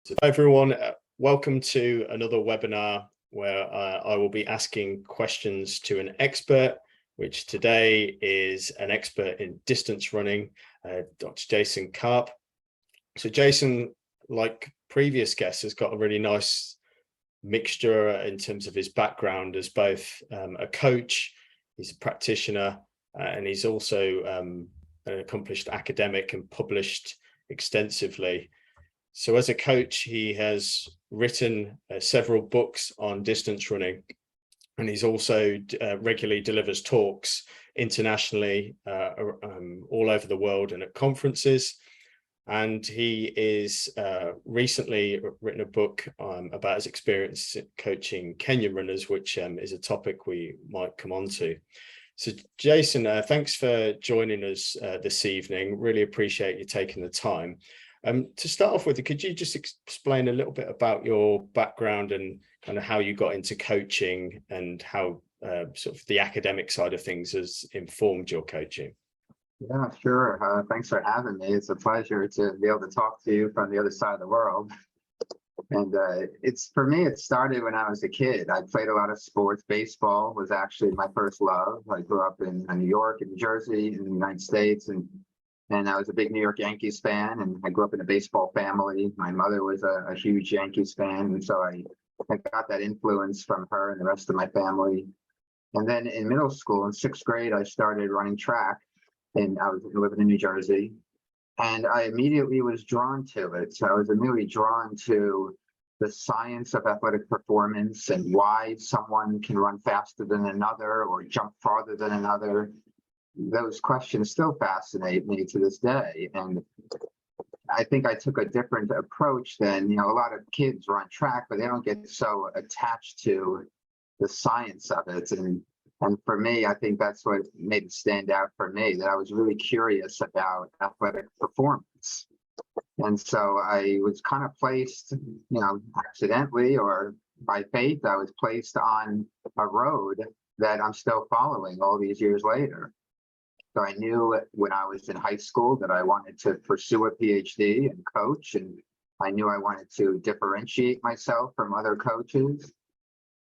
So hi everyone, welcome to another webinar where I will be asking questions to an expert, which today is an expert in distance running, Dr. Jason Karp. So Jason, like previous guests, has got a really nice mixture in terms of his background as both a coach, he's a practitioner, and he's also an accomplished academic and published extensively. So as a coach, he has written several books on distance running, and he's also regularly delivers talks internationally all over the world and at conferences. And he is recently written a book about his experience coaching Kenyan runners, which is a topic we might come on to. So Jason, thanks for joining us this evening. Really appreciate you taking the time. To start off with, could you just explain a little bit about your background and kind of how you got into coaching and how sort of the academic side of things has informed your coaching? Yeah, sure. Thanks for having me. It's a pleasure to be able to talk to you from the other side of the world. And for me, it started when I was a kid. I played a lot of sports. Baseball was actually my first love. I grew up in New York and New Jersey in the United States, and I was a big New York Yankees fan, and I grew up in a baseball family. My mother was a huge Yankees fan, and so I got that influence from her and the rest of my family. And then in middle school, in sixth grade, I started running track, and I was living in New Jersey, and I immediately was drawn to it. So I was immediately drawn to the science of athletic performance and why someone can run faster than another or jump farther than another. Those questions still fascinate me to this day. And I think I took a different approach than, a lot of kids run track, but they don't get so attached to the science of it. And for me, I think that's what made it stand out for me, that I was really curious about athletic performance. And so I was kind of placed, accidentally or by fate, I was placed on a road that I'm still following all these years later. So I knew when I was in high school that I wanted to pursue a PhD and coach, and I knew I wanted to differentiate myself from other coaches.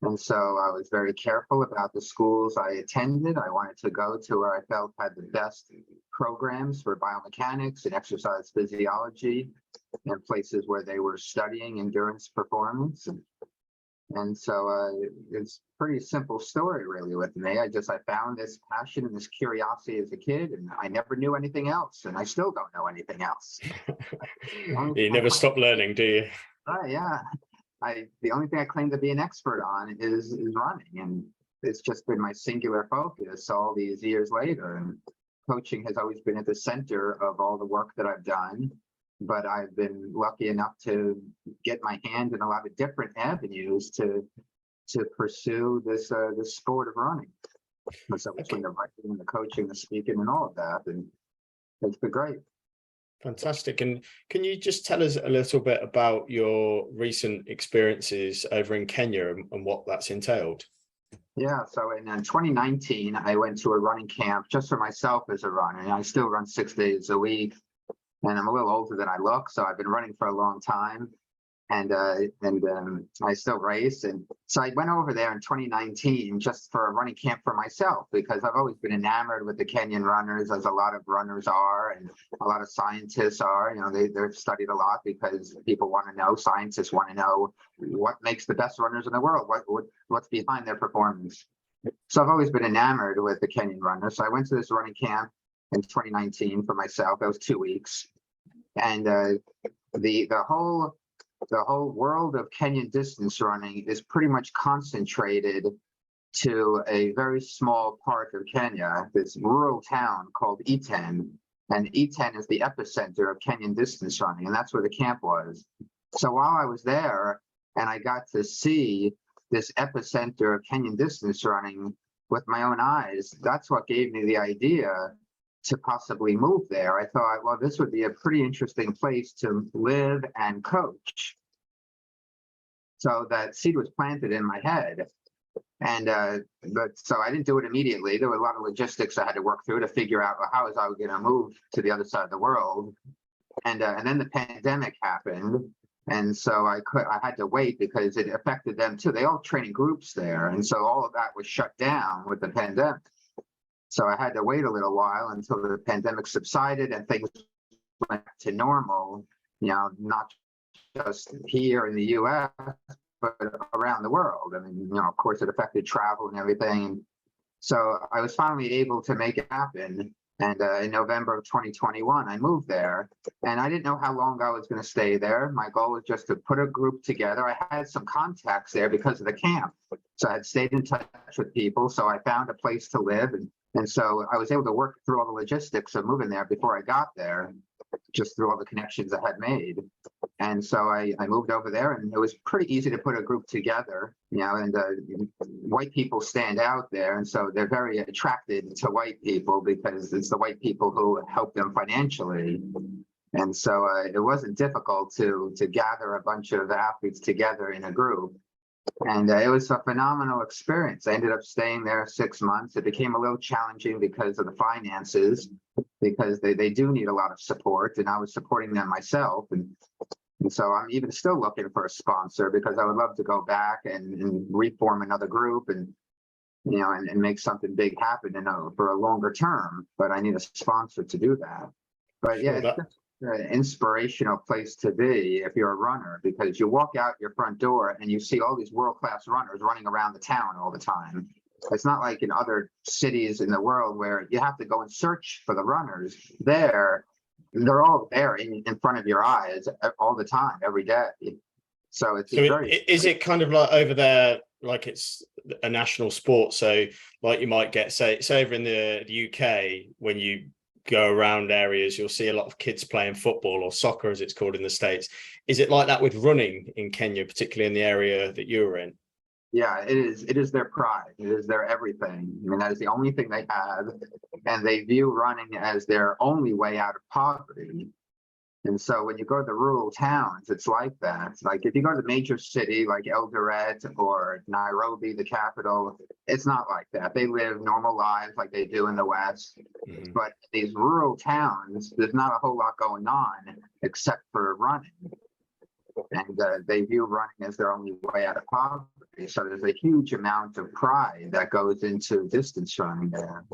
And so I was very careful about the schools I attended. I wanted to go to where I felt had the best programs for biomechanics and exercise physiology, and places where they were studying endurance performance. And so it's a pretty simple story, really, with me. I found this passion and this curiosity as a kid, and I never knew anything else, and I still don't know anything else. You never stop learning, do you? Right, yeah. The only thing I claim to be an expert on is running, and it's just been my singular focus all these years later. And coaching has always been at the center of all the work that I've done, but I've been lucky enough to get my hand in a lot of different avenues to pursue this sport of running. So between the writing and the coaching, the speaking, and all of that, and it's been great. Fantastic. And can you just tell us a little bit about your recent experiences over in Kenya and what that's entailed? Yeah, so in 2019, I went to a running camp just for myself as a runner, and I still run 6 days a week. And I'm a little older than I look, so I've been running for a long time, and I still race. And so I went over there in 2019 just for a running camp for myself, because I've always been enamored with the Kenyan runners, as a lot of runners are, and a lot of scientists are. They're studied a lot because people want to know. Scientists want to know what makes the best runners in the world, what's behind their performance. So I've always been enamored with the Kenyan runners. So I went to this running camp in 2019 for myself. That was 2 weeks. And the whole world of Kenyan distance running is pretty much concentrated to a very small part of Kenya, this rural town called Iten. And Iten is the epicenter of Kenyan distance running, and that's where the camp was. So while I was there and I got to see this epicenter of Kenyan distance running with my own eyes, that's what gave me the idea to possibly move there. I thought, well, this would be a pretty interesting place to live and coach. So that seed was planted in my head. And so I didn't do it immediately. There were a lot of logistics I had to work through to figure out how was I going to move to the other side of the world. And then the pandemic happened, And so I had to wait because it affected them too. They all train in groups there. And so all of that was shut down with the pandemic. So I had to wait a little while until the pandemic subsided and things went to normal, not just here in the US, but around the world. I mean, of course, it affected travel and everything. So I was finally able to make it happen. And in November of 2021, I moved there. And I didn't know how long I was going to stay there. My goal was just to put a group together. I had some contacts there because of the camp. So I had stayed in touch with people. So I found a place to live. And so I was able to work through all the logistics of moving there before I got there, just through all the connections I had made. And so I moved over there, and it was pretty easy to put a group together, and white people stand out there. And so they're very attracted to white people because it's the white people who help them financially. And so it wasn't difficult to gather a bunch of athletes together in a group. And it was a phenomenal experience. I ended up staying there 6 months. It became a little challenging because of the finances, because they do need a lot of support, and I was supporting them myself. And so I'm even still looking for a sponsor because I would love to go back and reform another group and make something big happen for a longer term. But I need a sponsor to do that. But yeah, it's just an inspirational place to be if you're a runner, because you walk out your front door and you see all these world-class runners running around the town all the time. It's not like in other cities in the world where you have to go and search for the runners. They're all there in front of your eyes all the time, every day. So is it kind of like over there, like it's a national sport? So like you might get, say over in the UK, when you go around areas, you'll see a lot of kids playing football or soccer, as it's called in the States. Is it like that with running in Kenya, particularly in the area that you were in? Yeah, it is. It is their pride. It is their everything. I mean, that is the only thing they have. And they view running as their only way out of poverty. And so when you go to the rural towns, it's like that. Like if you go to the major city like Eldoret or Nairobi, the capital, it's not like that. They live normal lives like they do in the West. Mm-hmm. But these rural towns, there's not a whole lot going on except for running. And they view running as their only way out of poverty. So there's a huge amount of pride that goes into distance running there.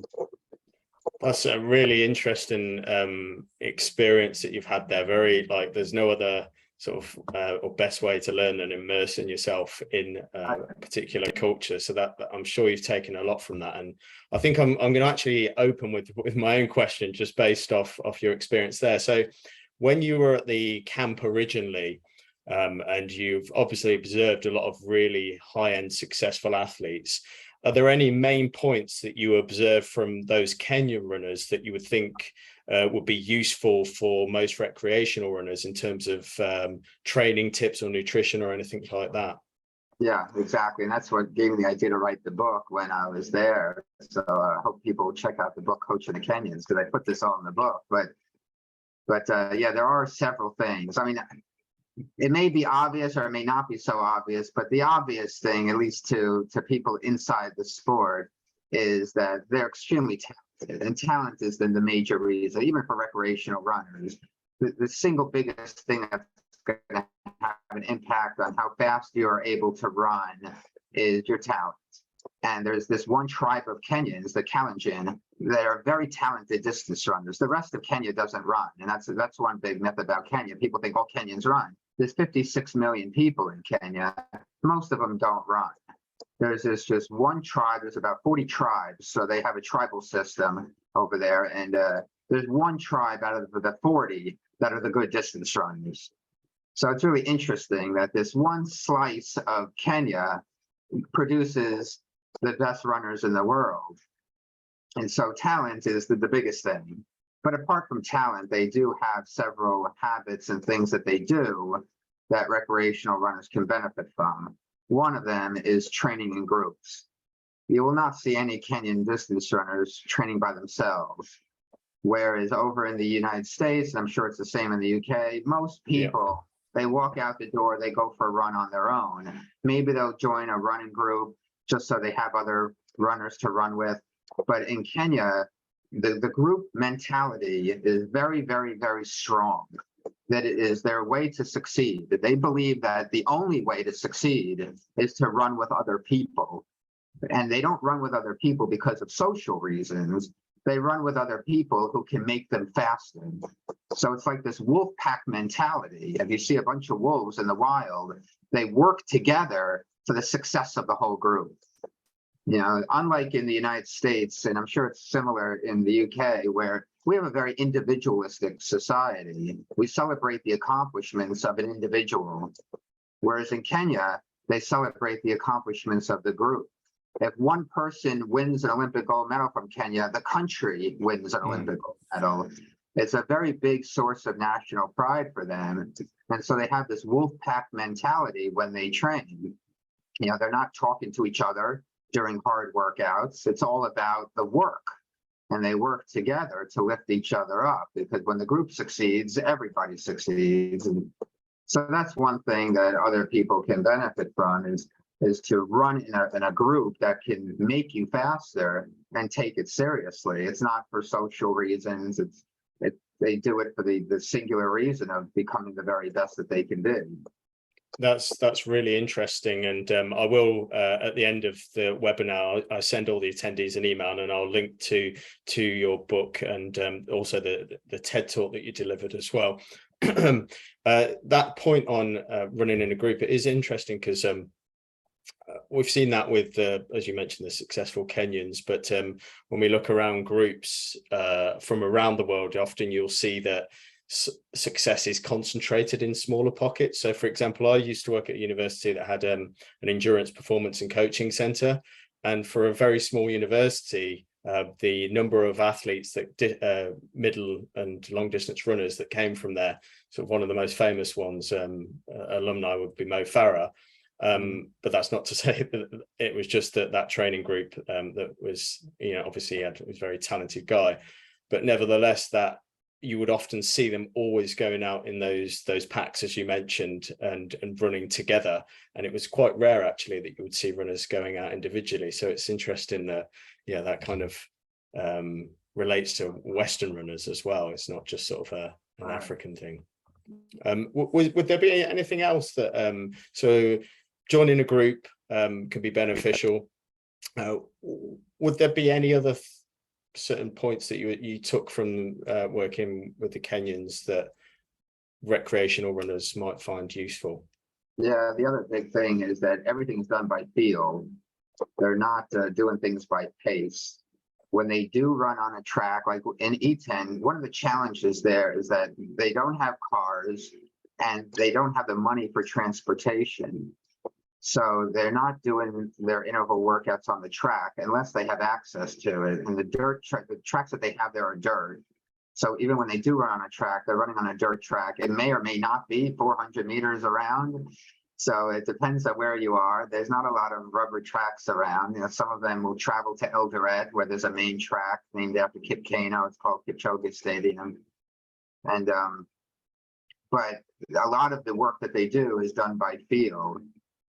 That's a really interesting experience that you've had there. Very, like, there's no other sort of or best way to learn than immersing yourself in a particular culture. So that I'm sure you've taken a lot from that. And I think I'm going to actually open with my own question, just based off your experience there. So when you were at the camp originally, and you've obviously observed a lot of really high-end successful athletes, are there any main points that you observe from those Kenyan runners that you would think would be useful for most recreational runners in terms of training tips or nutrition or anything like that? Yeah, exactly. And that's what gave me the idea to write the book when I was there. So I hope people check out the book, Coaching the Kenyans, because I put this all in the book. But yeah, there are several things. I mean, it may be obvious or it may not be so obvious, but the obvious thing, at least to people inside the sport, is that they're extremely talented. And talent is then the major reason, even for recreational runners. The single biggest thing that's going to have an impact on how fast you're able to run is your talent. And there's this one tribe of Kenyans, the Kalenjin, that are very talented distance runners. The rest of Kenya doesn't run. And that's one big myth about Kenya. People think all Kenyans run. There's 56 million people in Kenya. Most of them don't run. There's just one tribe. There's about 40 tribes. So they have a tribal system over there. And there's one tribe out of the 40 that are the good distance runners. So it's really interesting that this one slice of Kenya produces the best runners in the world. And so talent is the biggest thing. But apart from talent, they do have several habits and things that they do that recreational runners can benefit from. One of them is training in groups. You will not see any Kenyan distance runners training by themselves. Whereas over in the United States, and I'm sure it's the same in the UK, most people, they walk out the door, they go for a run on their own. Maybe they'll join a running group just so they have other runners to run with. But in Kenya, the group mentality is very, very, very strong. that it is their way to succeed. That they believe that the only way to succeed is to run with other people. And they don't run with other people because of social reasons. They run with other people who can make them faster. So it's like this wolf pack mentality. If you see a bunch of wolves in the wild, they work together for the success of the whole group. You know, unlike in the United States, and I'm sure it's similar in the UK, where we have a very individualistic society. We celebrate the accomplishments of an individual, whereas in Kenya, they celebrate the accomplishments of the group. If one person wins an Olympic gold medal from Kenya, the country wins an Olympic gold medal. It's a very big source of national pride for them. And so they have this wolf pack mentality when they train. You know, they're not talking to each other during hard workouts. It's all about the work. And they work together to lift each other up, because when the group succeeds, everybody succeeds. And so that's one thing that other people can benefit from is to run in a group that can make you faster and take it seriously. It's not for social reasons. They do it for the singular reason of becoming the very best that they can be. That's really interesting, and I will at the end of the webinar I send all the attendees an email, and I'll link to your book and also the TED talk that you delivered as well. That point on running in a group, it is interesting because we've seen that with as you mentioned, the successful Kenyans, but when we look around groups from around the world, often you'll see that success is concentrated in smaller pockets. So for example, I used to work at a university that had an endurance, performance and coaching center, and for a very small university, the number of athletes that middle and long distance runners that came from there, sort of one of the most famous ones, alumni would be Mo Farah. But that's not to say that it was just that training group that was, you know, obviously he was a very talented guy, but nevertheless that you would often see them always going out in those packs, as you mentioned, and running together. And it was quite rare actually that you would see runners going out individually. So it's interesting that, yeah, that kind of relates to Western runners as well. It's not just sort of an African thing. Would there be anything else that so joining a group could be beneficial? Would there be any other certain points that you took from working with the Kenyans that recreational runners might find useful? Yeah, the other big thing is that everything's done by feel. They're not doing things by pace. When they do run on a track, like in E10, one of the challenges there is that they don't have cars and they don't have the money for transportation. So they're not doing their interval workouts on the track unless they have access to it. And the tracks that they have there are dirt. So even when they do run on a track, they're running on a dirt track. It may or may not be 400 meters around. So it depends on where you are. There's not a lot of rubber tracks around. You know, some of them will travel to Eldoret, where there's a main track named after Kip Keino. It's called Kipchoge Stadium. And but a lot of the work that they do is done by feel.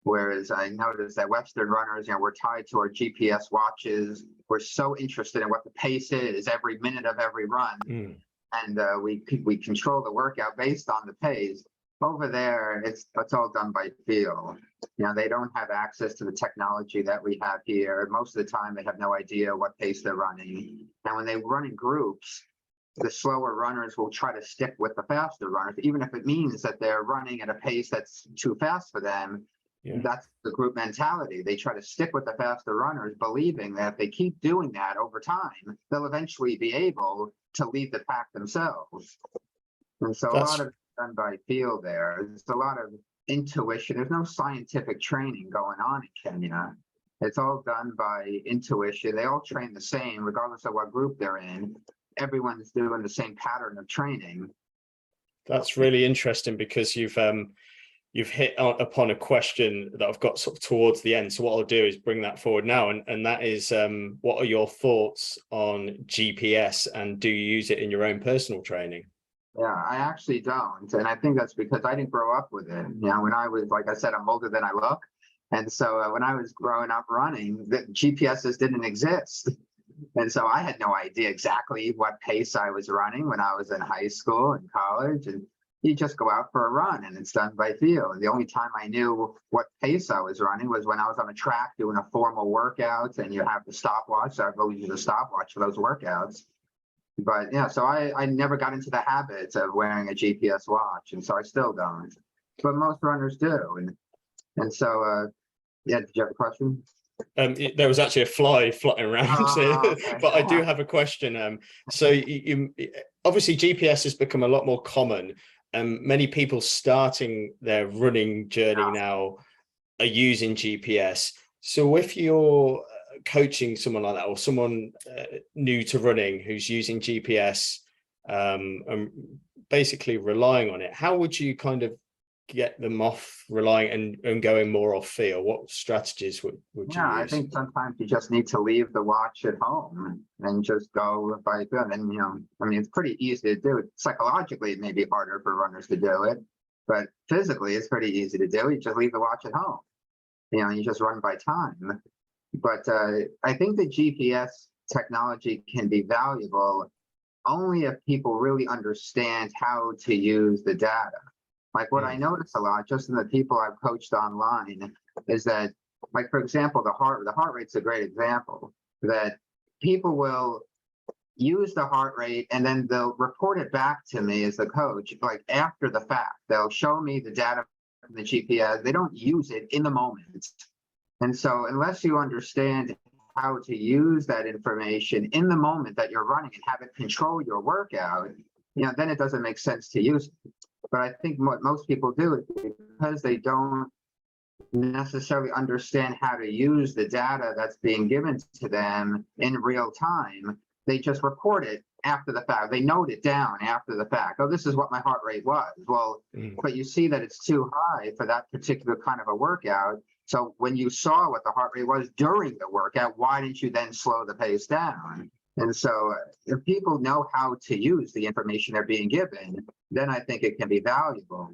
Whereas I noticed that Western runners, you know, we're tied to our GPS watches. We're so interested in what the pace is every minute of every run. And we control the workout based on the pace. Over there, it's all done by feel. You know, they don't have access to the technology that we have here. Most of the time, they have no idea what pace they're running. And when they run in groups, the slower runners will try to stick with the faster runners, even if it means that they're running at a pace that's too fast for them. Yeah. That's the group mentality. They try to stick with the faster runners, believing that if they keep doing that over time, they'll eventually be able to lead the pack themselves. And so a lot of it's done by feel there. There's a lot of intuition. There's no scientific training going on in Kenya. It's all done by intuition. They all train the same, regardless of what group they're in. Everyone's doing the same pattern of training. That's really interesting, because you've hit upon a question that I've got sort of towards the end. So what I'll do is bring that forward now. And that is, what are your thoughts on GPS, and do you use it in your own personal training? Yeah, I actually don't. And I think that's because I didn't grow up with it. You know, when I was, like I said, I'm older than I look. And so when I was growing up running, the GPSs didn't exist. And so I had no idea exactly what pace I was running when I was in high school and college. And you just go out for a run and it's done by feel. And the only time I knew what pace I was running was when I was on a track doing a formal workout and you have the stopwatch. So I've always used a stopwatch for those workouts. But yeah, so I never got into the habit of wearing a GPS watch, and so I still don't. But most runners do. And so, yeah, did you have a question? There was actually a fly flying around, Okay. but I do have a question. So you obviously GPS has become a lot more common, and many people starting their running journey now are using GPS. So if you're coaching someone like that, or someone new to running who's using GPS and basically relying on it, how would you kind of get them off relying and going more off feel? What strategies would you use? I think sometimes you just need to leave the watch at home and just go by feel. And, I mean, it's pretty easy to do it. Psychologically, it may be harder for runners to do it, but physically, it's pretty easy to do. You just leave the watch at home. You just run by time. But I think the GPS technology can be valuable only if people really understand how to use the data. Like what I notice a lot, just in the people I've coached online, is that, like, for example, the heart rate's a great example, that people will use the heart rate and then they'll report it back to me as the coach, like after the fact. They'll show me the data from the GPS. They don't use it in the moment. And so unless you understand how to use that information in the moment that you're running and have it control your workout, then it doesn't make sense to use it. But I think what most people do is because they don't necessarily understand how to use the data that's being given to them in real time, they just report it after the fact. They note it down after the fact. Oh, this is what my heart rate was. Well, but you see that it's too high for that particular kind of a workout. So when you saw what the heart rate was during the workout, why didn't you then slow the pace down? And so if people know how to use the information they're being given, then I think it can be valuable.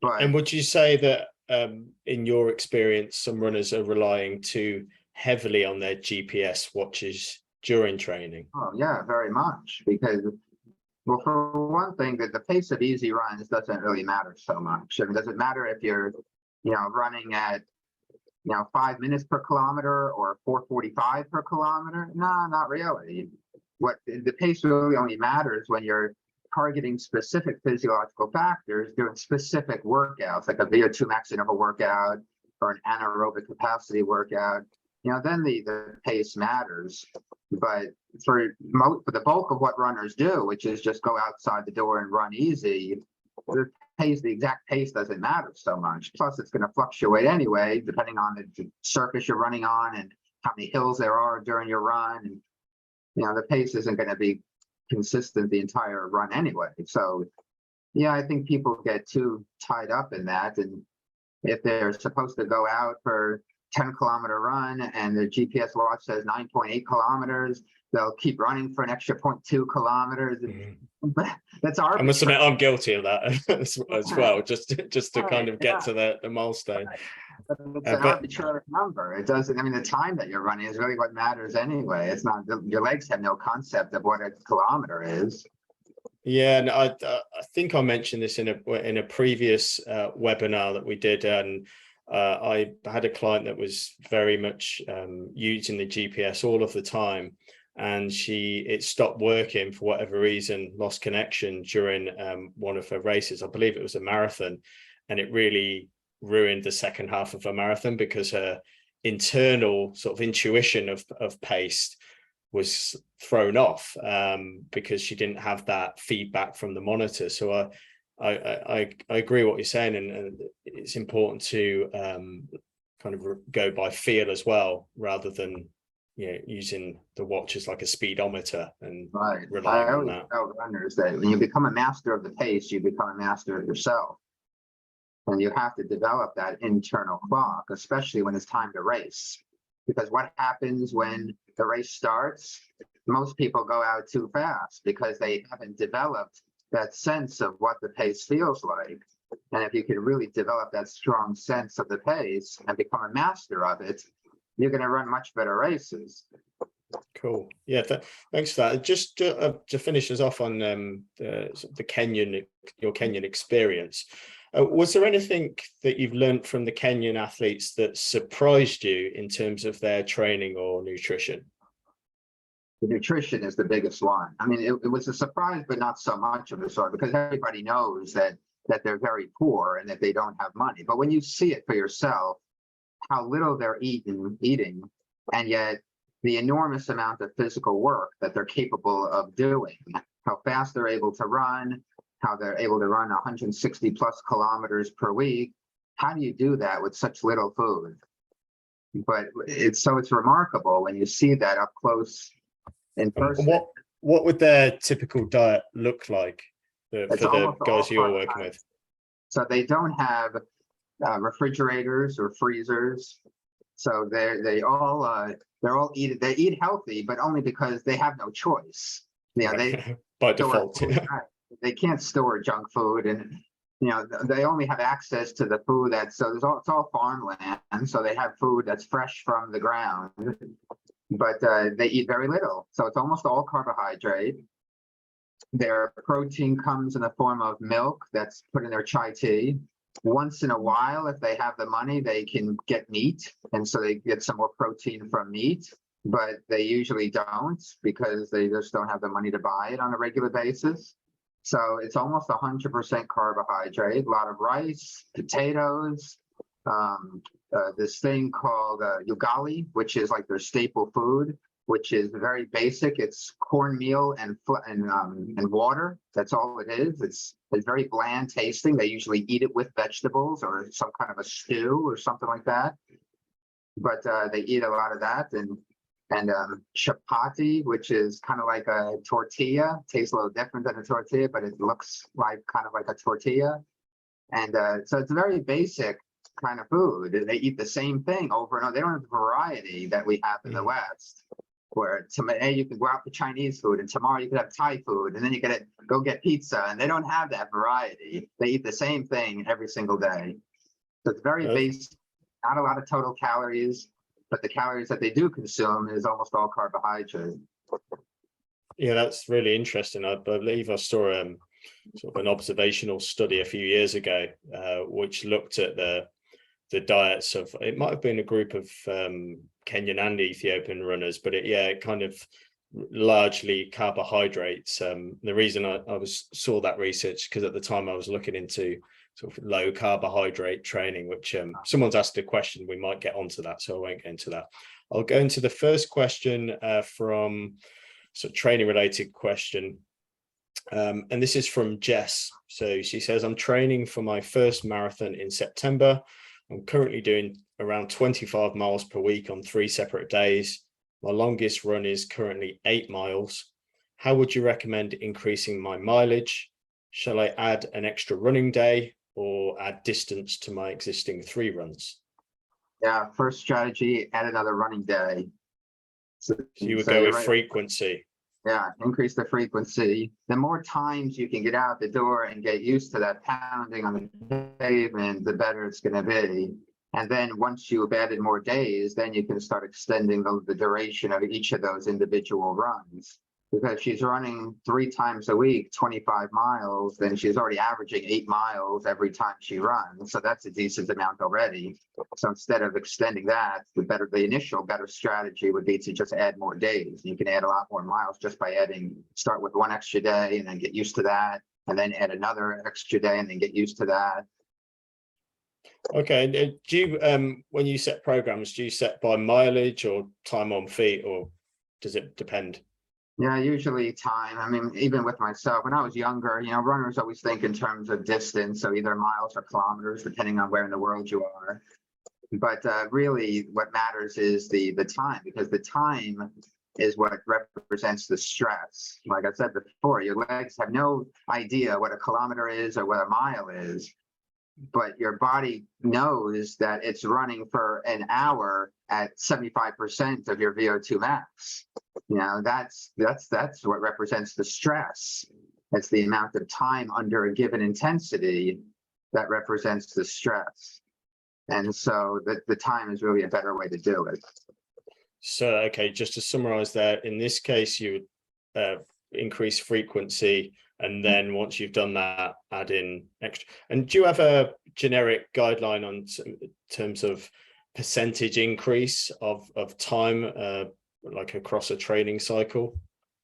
And would you say that in your experience, some runners are relying too heavily on their GPS watches during training? Oh, yeah, very much. Because, well, for one thing, that the pace of easy runs doesn't really matter so much. I mean, does it matter if you're, running at 5 minutes per kilometer or 4:45 per kilometer? No, not really. What the pace really only matters when you're targeting specific physiological factors, doing specific workouts, like a VO2 max interval workout or an anaerobic capacity workout. Then the pace matters. But for the bulk of what runners do, which is just go outside the door and run easy, the exact pace doesn't matter so much. Plus, it's going to fluctuate anyway, depending on the surface you're running on and how many hills there are during your run. And, the pace isn't going to be consistent the entire run anyway. So, yeah, I think people get too tied up in that. And if they're supposed to go out for 10-kilometer run and the GPS watch says 9.8 kilometers, they'll keep running for an extra 0.2 kilometers. That's arbitrary. I must admit, I'm guilty of that as well, just to kind of get to the milestone. But it's an arbitrary number. It doesn't, I mean, the time that you're running is really what matters anyway. It's not, your legs have no concept of what a kilometer is. Yeah, and I think I mentioned this in a previous webinar that we did, and I had a client that was very much using the GPS all of the time, and it stopped working for whatever reason, lost connection during one of her races. I believe it was a marathon, and it really ruined the second half of a marathon because her internal sort of intuition of pace was thrown off because she didn't have that feedback from the monitor. So I agree what you're saying, and it's important to kind of go by feel as well, rather than using the watch as like a speedometer and relying on that. I always tell runners that when you become a master of the pace, you become a master of yourself. And you have to develop that internal clock, especially when it's time to race. Because what happens when the race starts? Most people go out too fast because they haven't developed that sense of what the pace feels like. And if you can really develop that strong sense of the pace and become a master of it, you're going to run much better races. Cool. Yeah, thanks for that. Just to finish us off on the Kenyan, your Kenyan experience, was there anything that you've learned from the Kenyan athletes that surprised you in terms of their training or nutrition? The nutrition is the biggest one. I mean, it was a surprise, but not so much of a sort, because everybody knows that they're very poor and that they don't have money. But when you see it for yourself, how little they're eating, and yet the enormous amount of physical work that they're capable of doing, how fast they're able to run, how they're able to run 160 plus kilometers per week. How do you do that with such little food? But it's remarkable when you see that up close in person. What would their typical diet look like for the guys you're working with? So they don't have refrigerators or freezers. So they all eat healthy, but only because they have no choice. Yeah, they by default. They can't store junk food, and they only have access to the food it's all farmland, so they have food that's fresh from the ground. But they eat very little, so it's almost all carbohydrate. Their protein comes in the form of milk that's put in their chai tea. Once in a while, if they have the money, they can get meat, and so they get some more protein from meat, but they usually don't because they just don't have the money to buy it on a regular basis. So it's almost 100% carbohydrate, a lot of rice, potatoes, this thing called ugali, which is like their staple food, which is very basic. It's cornmeal and water. That's all it is. It's very bland tasting. They usually eat it with vegetables or some kind of a stew or something like that. But they eat a lot of that, and chapati, which is kind of like a tortilla. Tastes a little different than a tortilla, but it looks like kind of like a tortilla. And so it's very basic kind of food. They eat the same thing over and over. They don't have the variety that we have in the West, where today you can go out for Chinese food, and tomorrow you could have Thai food, and then you could go get pizza, and they don't have that variety. They eat the same thing every single day. So it's very basic, not a lot of total calories, but the calories that they do consume is almost all carbohydrate. Yeah, that's really interesting. I believe I saw sort of an observational study a few years ago, which looked at the diets of, it might have been a group of Kenyan and Ethiopian runners, but it kind of largely carbohydrates. The reason I saw that research, because at the time I was looking into sort of low carbohydrate training, which someone's asked a question, we might get onto that, so I won't get into that. I'll go into the first question from training related question. And this is from Jess. So she says, I'm training for my first marathon in September. I'm currently doing around 25 miles per week on 3 separate days. My longest run is currently 8 miles. How would you recommend increasing my mileage? Shall I add an extra running day or add distance to my existing 3 runs? Yeah, first strategy, add another running day. So you would go with frequency. Yeah, increase the frequency. The more times you can get out the door and get used to that pounding on the pavement, the better it's going to be. And then once you've added more days, then you can start extending the duration of each of those individual runs. Because she's running 3 times a week, 25 miles, then she's already averaging 8 miles every time she runs. So that's a decent amount already. So instead of extending that, the initial better strategy would be to just add more days. You can add a lot more miles just by start with 1 extra day and then get used to that, and then add another extra day and then get used to that. Okay. Do you, when you set programs, do you set by mileage or time on feet, or does it depend? Yeah, usually time. I mean, even with myself, when I was younger, runners always think in terms of distance, so either miles or kilometers, depending on where in the world you are. But really, what matters is the time, because the time is what represents the stress. Like I said before, your legs have no idea what a kilometer is or what a mile is, but your body knows that it's running for an hour at 75% of your VO2 max. That's what represents the stress. It's the amount of time under a given intensity that represents the stress. And so the time is really a better way to do it. So, okay, just to summarize there, in this case, you would increase frequency, and then once you've done that, add in extra. And do you have a generic guideline on terms of percentage increase of time, like across a training cycle?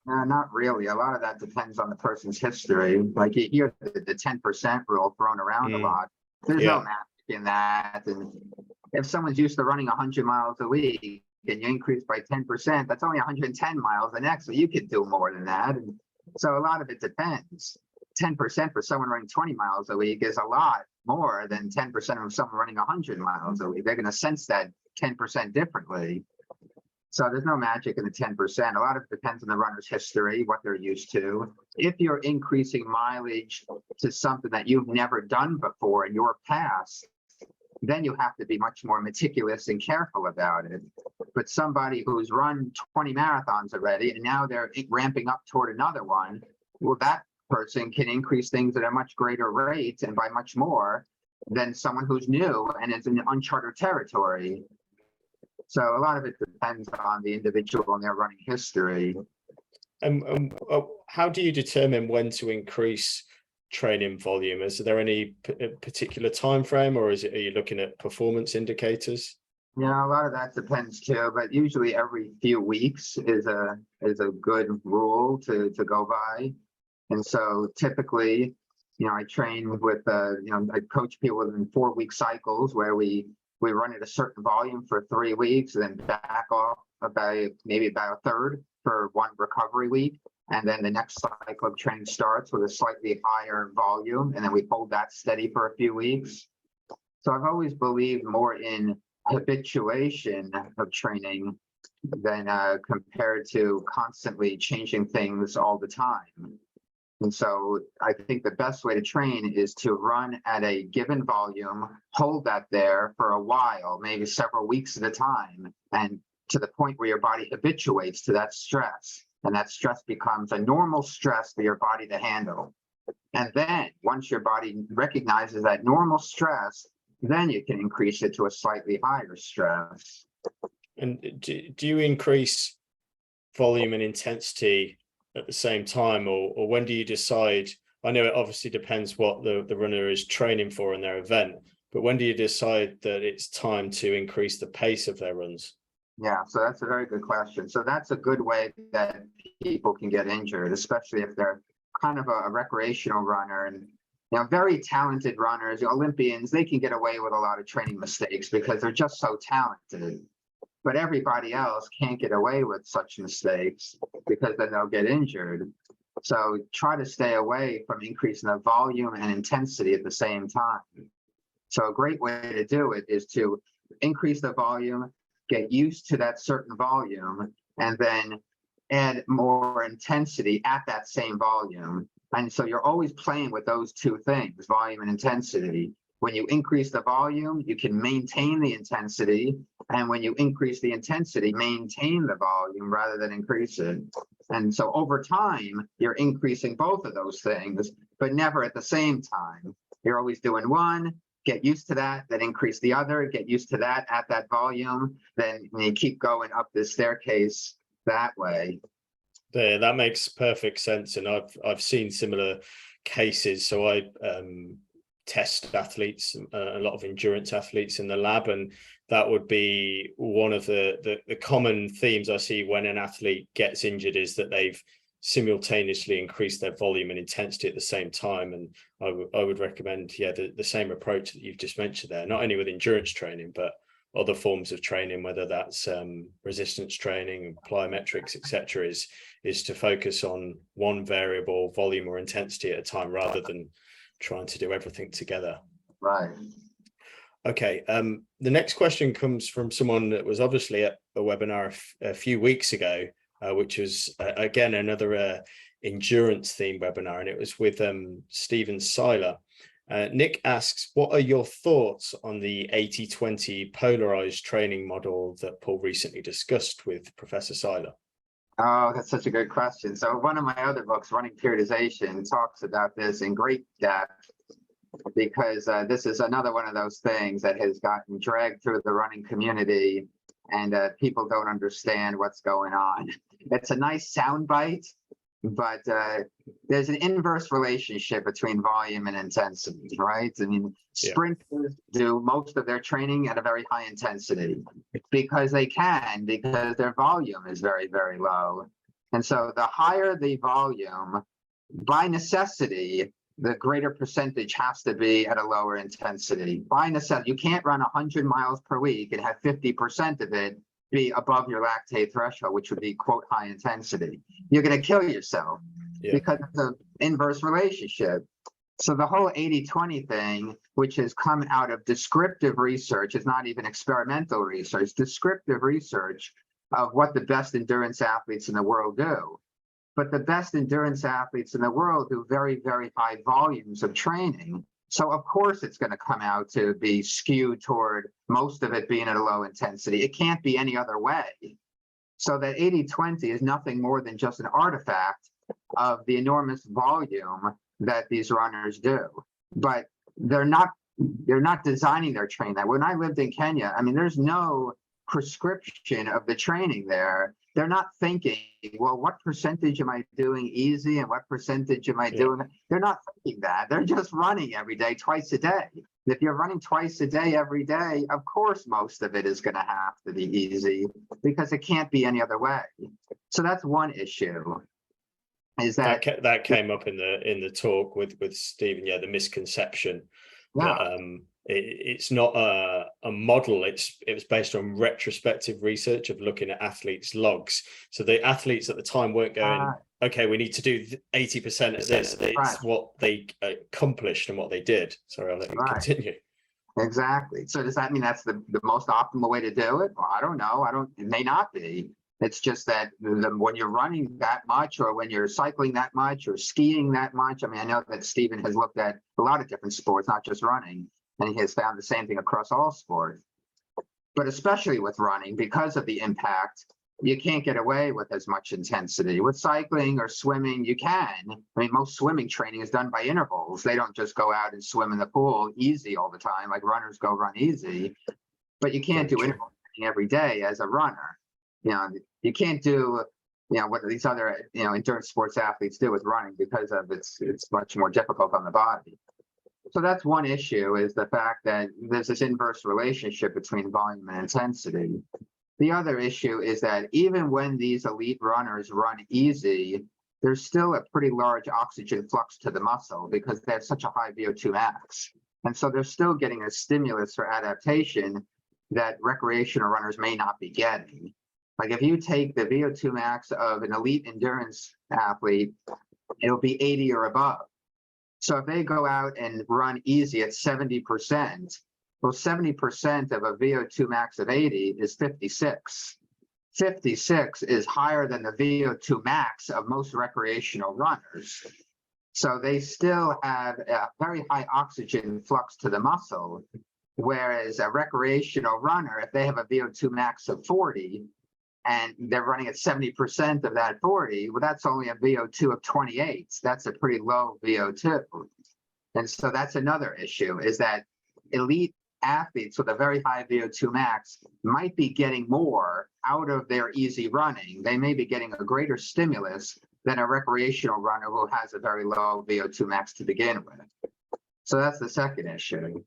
Not really. A lot of that depends on the person's history. Like you hear the 10% rule thrown around a lot. There's no Yeah. magic in that. And if someone's used to running 100 miles a week and you increase by 10%, that's only 110 miles the next. So you could do more than that. And so a lot of it depends. 10% for someone running 20 miles a week is a lot more than 10% of someone running 100 miles a week. They're going to sense that 10% differently. So there's no magic in the 10%. A lot of it depends on the runner's history, what they're used to. If you're increasing mileage to something that you've never done before in your past, then you have to be much more meticulous and careful about it. But somebody who's run 20 marathons already, and now they're ramping up toward another one, well, that person can increase things at a much greater rate and by much more than someone who's new and is in uncharted territory. So a lot of it depends on the individual and their running history. How do you determine when to increase training volume? Is there any particular time frame, or are you looking at performance indicators? Yeah, a lot of that depends too, but usually every few weeks is a good rule to go by. And so typically, I train with I coach people in 4-week cycles where we run at a certain volume for 3 weeks, and then back off about a third for one recovery week. And then the next cycle of training starts with a slightly higher volume, and then we hold that steady for a few weeks. So I've always believed more in habituation of training than compared to constantly changing things all the time. And so I think the best way to train is to run at a given volume, hold that there for a while, maybe several weeks at a time, and to the point where your body habituates to that stress. And that stress becomes a normal stress for your body to handle. And then once your body recognizes that normal stress, then you can increase it to a slightly higher stress. And do you increase volume and intensity at the same time, or when do you decide? I know it obviously depends what the runner is training for in their event, but when do you decide that it's time to increase the pace of their runs? Yeah, so that's a very good question. So that's a good way that people can get injured, especially if they're kind of a recreational runner. And very talented runners, Olympians, they can get away with a lot of training mistakes because they're just so talented. But everybody else can't get away with such mistakes because then they'll get injured. So try to stay away from increasing the volume and intensity at the same time. So a great way to do it is to increase the volume, get used to that certain volume, and then add more intensity at that same volume. And so you're always playing with those two things, volume and intensity. When you increase the volume, you can maintain the intensity. And when you increase the intensity, maintain the volume rather than increase it. And so over time, you're increasing both of those things, but never at the same time. You're always doing one, get used to that, then increase the other, get used to that at that volume. Then you keep going up this staircase that way. Yeah, that makes perfect sense. And I've seen similar cases. So I test athletes, a lot of endurance athletes in the lab, and that would be one of the common themes I see when an athlete gets injured, is that they've simultaneously increased their volume and intensity at the same time. And I would recommend the same approach that you've just mentioned there, not only with endurance training but other forms of training, whether that's resistance training, plyometrics, etc., is to focus on one variable, volume or intensity at a time, rather than trying to do everything together. Right. Okay. The next question comes from someone that was obviously at a webinar a few weeks ago, which was again another endurance themed webinar, and it was with Stephen Seiler. Nick asks, what are your thoughts on the 80-20 polarized training model that Paul recently discussed with Professor Seiler? Oh, that's such a good question. So one of my other books, Running Periodization, talks about this in great depth, because this is another one of those things that has gotten dragged through the running community and people don't understand what's going on. It's a nice soundbite, but there's an inverse relationship between volume and intensity, right? I mean, sprinters do most of their training at a very high intensity because they can, because their volume is very, very low. And so the higher the volume, by necessity, the greater percentage has to be at a lower intensity. By necessity, you can't run 100 miles per week and have 50% of it be above your lactate threshold, which would be, quote, high intensity. You're going to kill yourself because of the inverse relationship. So the whole 80-20 thing, which has come out of descriptive research, is not even experimental research, descriptive research of what the best endurance athletes in the world do. But the best endurance athletes in the world do very, very high volumes of training. So of course it's going to come out to be skewed toward most of it being at a low intensity. It can't be any other way. So that 80-20 is nothing more than just an artifact of the enormous volume that these runners do. But they're not designing their training that. When I lived in Kenya, I mean, there's no prescription of the training there. They're not thinking, well, what percentage am I doing easy and what percentage am I doing? They're not thinking that. They're just running every day, twice a day. If you're running twice a day, every day, of course, most of it is going to have to be easy because it can't be any other way. So that's one issue. Is that came up in the talk with Stephen? Yeah, the misconception that it's not a model. It was based on retrospective research of looking at athletes' logs. So the athletes at the time weren't going, okay, we need to do 80% of this. It's what they accomplished and what they did. Sorry, I'll let you continue. Exactly. So does that mean that's the most optimal way to do it? Well, I don't know. It may not be. It's just that when you're running that much, or when you're cycling that much, or skiing that much. I mean, I know that Stephen has looked at a lot of different sports, not just running, and he has found the same thing across all sports. But especially with running, because of the impact, you can't get away with as much intensity. With cycling or swimming, you can. I mean, most swimming training is done by intervals. They don't just go out and swim in the pool easy all the time, like runners go run easy. But you can't do interval training every day as a runner. You know, you can't do, what these other, endurance sports athletes do with running because of it's much more difficult on the body. So that's one issue, is the fact that there's this inverse relationship between volume and intensity. The other issue is that even when these elite runners run easy, there's still a pretty large oxygen flux to the muscle because they have such a high VO2 max. And so they're still getting a stimulus for adaptation that recreational runners may not be getting. Like if you take the VO2 max of an elite endurance athlete, it'll be 80 or above. So if they go out and run easy at 70%, well, 70% of a VO2 max of 80 is 56. 56 is higher than the VO2 max of most recreational runners. So they still have a very high oxygen flux to the muscle, whereas a recreational runner, if they have a VO2 max of 40, and they're running at 70% of that 40, well, that's only a VO2 of 28. That's a pretty low VO2. And so that's another issue, is that elite athletes with a very high VO2 max might be getting more out of their easy running. They may be getting a greater stimulus than a recreational runner who has a very low VO2 max to begin with. So that's the second issue.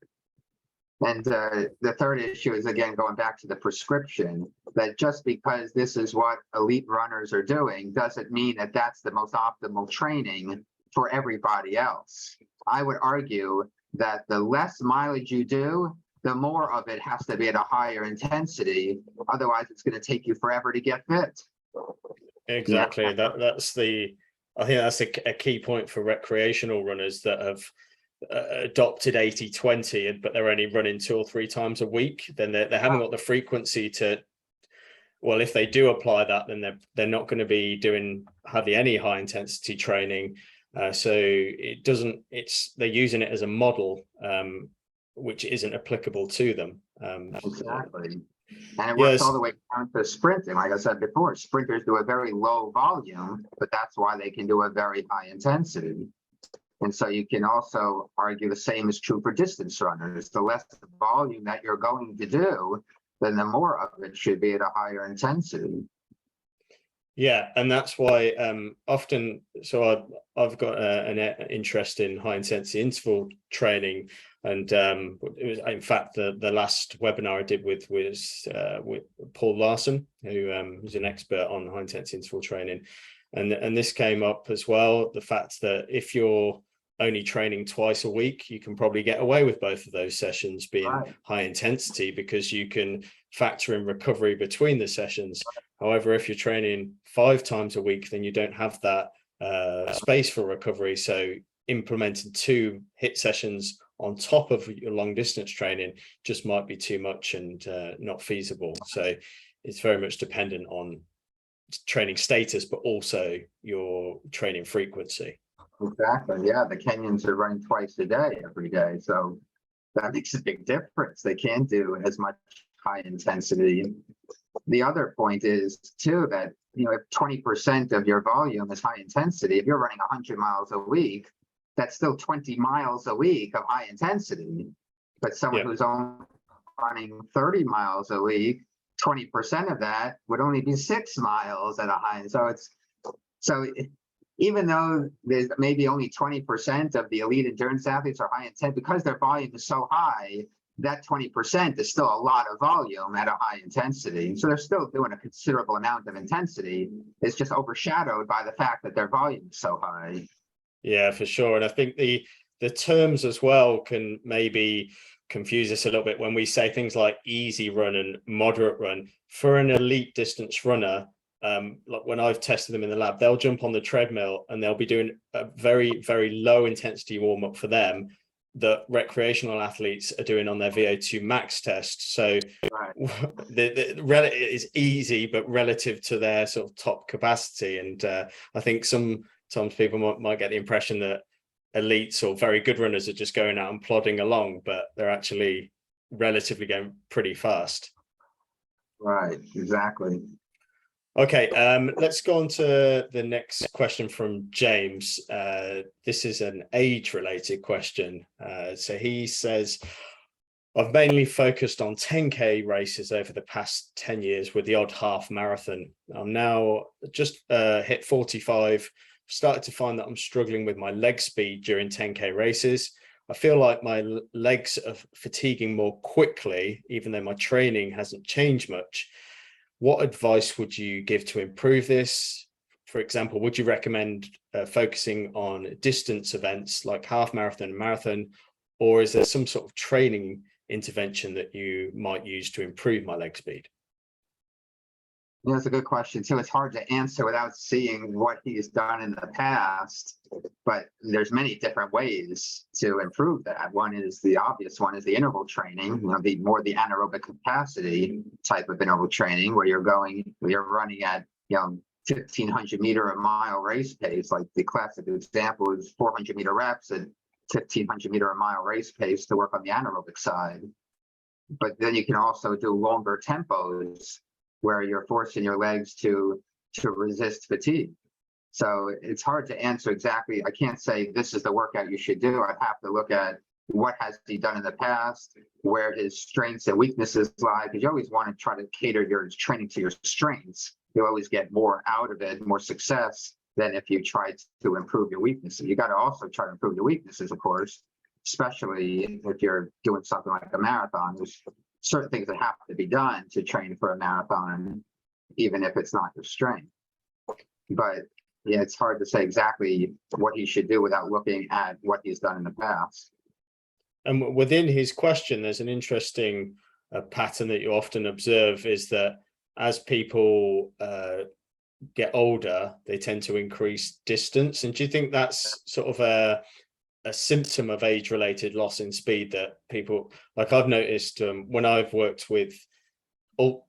And the third issue is, again, going back to the prescription, that just because this is what elite runners are doing doesn't mean that that's the most optimal training for everybody else. I would argue that the less mileage you do, the more of it has to be at a higher intensity. Otherwise, it's going to take you forever to get fit. Exactly. I think that's a key point for recreational runners that have adopted 80-20, but they're only running 2 or 3 times a week. Then they haven't got the frequency to, well, if they do apply that, then they're not going to be doing hardly any high intensity training. So they're using it as a model, which isn't applicable to them. Exactly. And it works all the way down to sprinting. Like I said before, sprinters do a very low volume, but that's why they can do a very high intensity. And so you can also argue the same is true for distance runners. The less volume that you're going to do, then the more of it should be at a higher intensity. Yeah, and that's why often, so I've got an interest in high intensity interval training, and it was, in fact, the last webinar I did was with Paul Larson, who is an expert on high intensity interval training, and this came up as well, the fact that if you're only training twice a week, you can probably get away with both of those sessions being high intensity, because you can factor in recovery between the sessions. However, if you're training 5 times a week, then you don't have that space for recovery. So implementing 2 HIIT sessions on top of your long distance training just might be too much and not feasible. So it's very much dependent on training status, but also your training frequency. Exactly. Yeah, the Kenyans are running twice a day every day, so that makes a big difference. They can't do as much high intensity. The other point is too that, you know, if 20% of your volume is high intensity, if you're running 100 miles a week, that's still 20 miles a week of high intensity. But someone who's only running 30 miles a week, 20% of that would only be 6 miles at a high. So even though there's maybe only 20% of the elite endurance athletes are high intent, because their volume is so high, that 20% is still a lot of volume at a high intensity. So they're still doing a considerable amount of intensity. It's just overshadowed by the fact that their volume is so high. Yeah, for sure. And I think the terms as well can maybe confuse us a little bit when we say things like easy run and moderate run. For an elite distance runner, like when I've tested them in the lab, they'll jump on the treadmill and they'll be doing a very, very low intensity warm up for them that recreational athletes are doing on their VO2 max test. So the is easy, but relative to their sort of top capacity. And I think sometimes people might get the impression that elites or very good runners are just going out and plodding along, but they're actually relatively going pretty fast. Right, exactly. Okay, let's go on to the next question from James. This is an age-related question. So he says, I've mainly focused on 10K races over the past 10 years with the odd half marathon. I'm now just hit 45, started to find that I'm struggling with my leg speed during 10K races. I feel like my legs are fatiguing more quickly, even though my training hasn't changed much. What advice would you give to improve this? For example, would you recommend focusing on distance events like half marathon and marathon, or is there some sort of training intervention that you might use to improve my leg speed? Yeah, that's a good question too. It's hard to answer without seeing what he's done in the past, but there's many different ways to improve that. One is the obvious one is the interval training, you know, the anaerobic capacity type of interval training where you're running at, you know, 1,500 meter a mile race pace. Like the classic example is 400 meter reps at 1,500 meter a mile race pace to work on the anaerobic side. But then you can also do longer tempos where you're forcing your legs to resist fatigue. So it's hard to answer exactly. I can't say this is the workout you should do. I'd have to look at what has he done in the past, where his strengths and weaknesses lie, because you always want to try to cater your training to your strengths. You'll always get more out of it, more success than if you try to improve your weaknesses. You got to also try to improve your weaknesses, of course, especially if you're doing something like a marathon. There's certain things that have to be done to train for a marathon, even if it's not your strength. But yeah, it's hard to say exactly what he should do without looking at what he's done in the past. And within his question, there's an interesting pattern that you often observe, is that as people get older, they tend to increase distance. And do you think that's sort of a symptom of age-related loss in speed that people, like I've noticed when I've worked with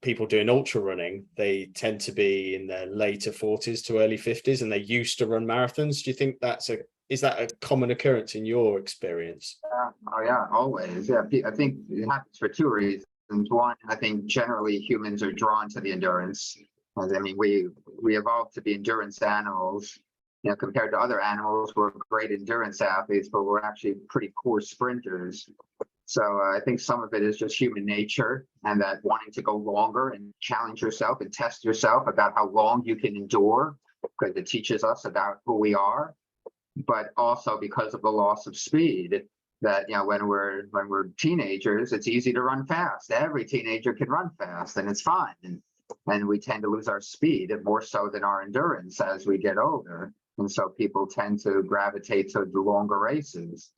people doing ultra running, they tend to be in their later 40s to early 50s and they used to run marathons. Do you think is that a common occurrence in your experience? Oh yeah, always. Yeah, I think it happens for 2 reasons. One, I think generally humans are drawn to the endurance. I mean, we evolved to be endurance animals. You know, compared to other animals, we're great endurance athletes, but we're actually pretty poor sprinters. So I think some of it is just human nature, and that wanting to go longer and challenge yourself and test yourself about how long you can endure, because it teaches us about who we are. But also because of the loss of speed, that when we're teenagers, it's easy to run fast. Every teenager can run fast, and it's fun. And we tend to lose our speed more so than our endurance as we get older. And so people tend to gravitate to the longer races.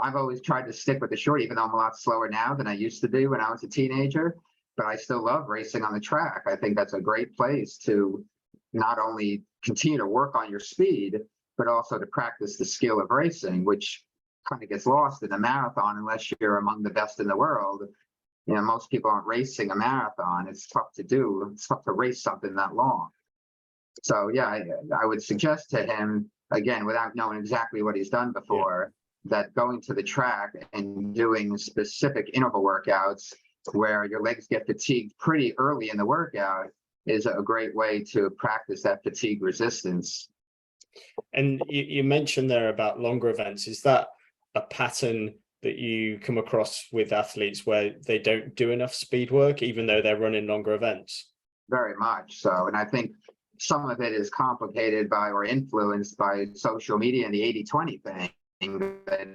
I've always tried to stick with the short, even though I'm a lot slower now than I used to be when I was a teenager, but I still love racing on the track. I think that's a great place to not only continue to work on your speed, but also to practice the skill of racing, which kind of gets lost in a marathon unless you're among the best in the world. Most people aren't racing a marathon. It's tough to do. It's tough to race something that long. So yeah, I would suggest to him, again, without knowing exactly what he's done before, that going to the track and doing specific interval workouts where your legs get fatigued pretty early in the workout is a great way to practice that fatigue resistance. And you mentioned there about longer events. Is that a pattern that you come across with athletes where they don't do enough speed work, even though they're running longer events? Very much so. And I think some of it is complicated by or influenced by social media and the 80-20 thing. That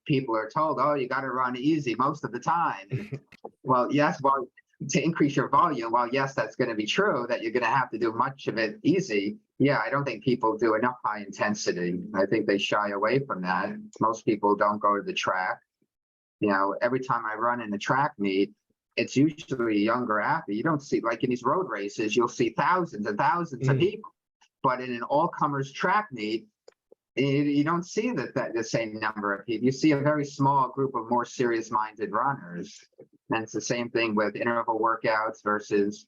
people are told, oh, you got to run easy most of the time. Well, yes, well, to increase your volume, well, yes, that's going to be true, that you're going to have to do much of it easy. Yeah, I don't think people do enough high intensity. I think they shy away from that. Most people don't go to the track. Every time I run in a track meet, it's usually a younger athlete. You don't see, like in these road races, you'll see thousands and thousands of people. But in an all-comers track meet, you don't see the same number of people. You see a very small group of more serious-minded runners. And it's the same thing with interval workouts versus,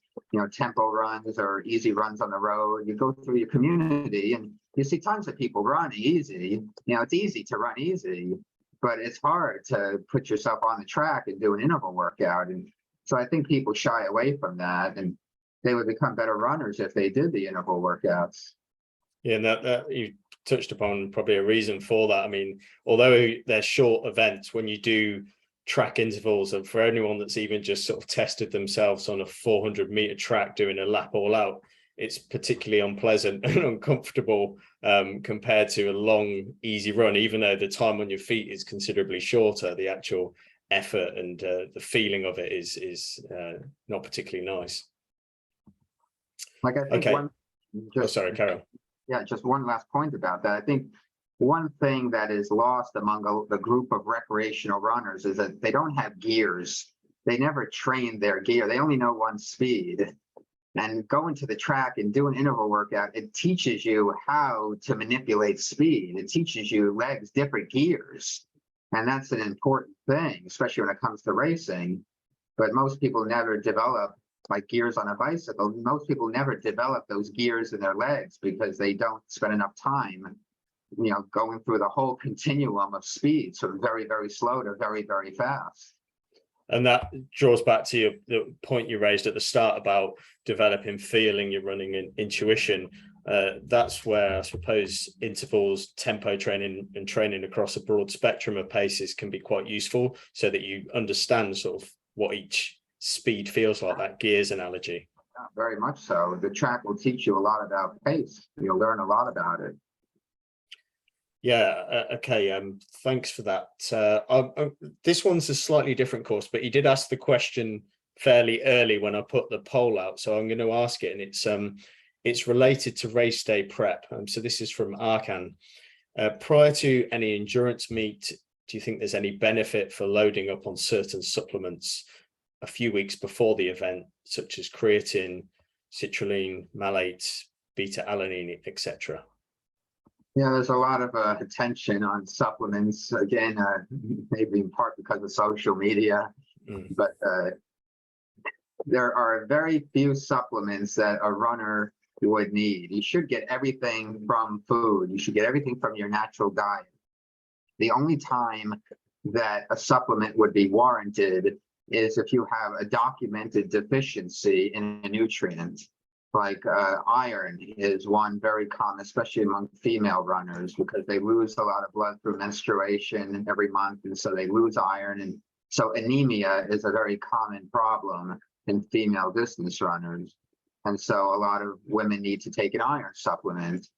tempo runs or easy runs on the road. You go through your community and you see tons of people running easy. It's easy to run easy, but it's hard to put yourself on the track and do an interval workout. And so I think people shy away from that, and they would become better runners if they did the interval workouts. Yeah, and that you touched upon probably a reason for that. I mean, although they're short events, when you do track intervals, and for anyone that's even just sort of tested themselves on a 400-meter track doing a lap all out, it's particularly unpleasant and uncomfortable compared to a long, easy run. Even though the time on your feet is considerably shorter, the actual effort and the feeling of it is not particularly nice. Like I think okay. Sorry, Carol. Yeah, just one last point about that. I think one thing that is lost among the group of recreational runners is that they don't have gears. They never train their gear. They only know one speed. And going to the track and do an interval workout, it teaches you how to manipulate speed. It teaches you legs different gears. And that's an important thing, especially when it comes to racing. But most people never develop, like gears on a bicycle, most people never develop those gears in their legs because they don't spend enough time, going through the whole continuum of speeds from very, very slow to very, very fast. And that draws back to the point you raised at the start about developing feeling, your running and intuition. That's where I suppose intervals, tempo training and training across a broad spectrum of paces can be quite useful, so that you understand sort of what each speed feels like, that gears analogy. Yeah, very much so. The track will teach you a lot about pace. You'll learn a lot about it. Yeah, okay. Thanks for that. This one's a slightly different course, but he did ask the question fairly early when I put the poll out, so I'm going to ask it, and it's related to race day prep. So this is from Arkan. Prior to any endurance meet, do you think there's any benefit for loading up on certain supplements a few weeks before the event, such as creatine, citrulline, malate, beta-alanine, etc.? Yeah, there's a lot of attention on supplements, again, maybe in part because of social media, but there are very few supplements that a runner would need. You should get everything from food. You should get everything from your natural diet. The only time that a supplement would be warranted is if you have a documented deficiency in a nutrient. Like iron is one very common, especially among female runners, because they lose a lot of blood through menstruation every month, and so they lose iron. And So anemia is a very common problem in female distance runners. And so a lot of women need to take an iron supplement.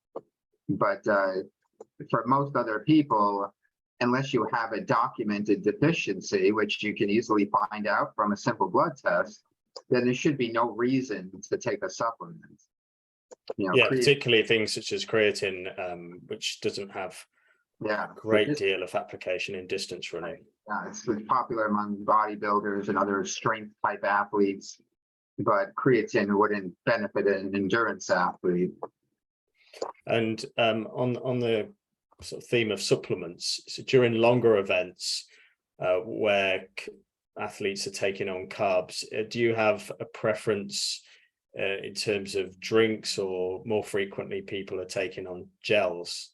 But for most other people, unless you have a documented deficiency, which you can easily find out from a simple blood test, then there should be no reason to take a supplement. Yeah, particularly things such as creatine, which doesn't have a great deal of application in distance running. Yeah, it's popular among bodybuilders and other strength type athletes, but creatine wouldn't benefit an endurance athlete. And on the sort of theme of supplements, so during longer events where athletes are taking on carbs, do you have a preference in terms of drinks, or more frequently people are taking on gels?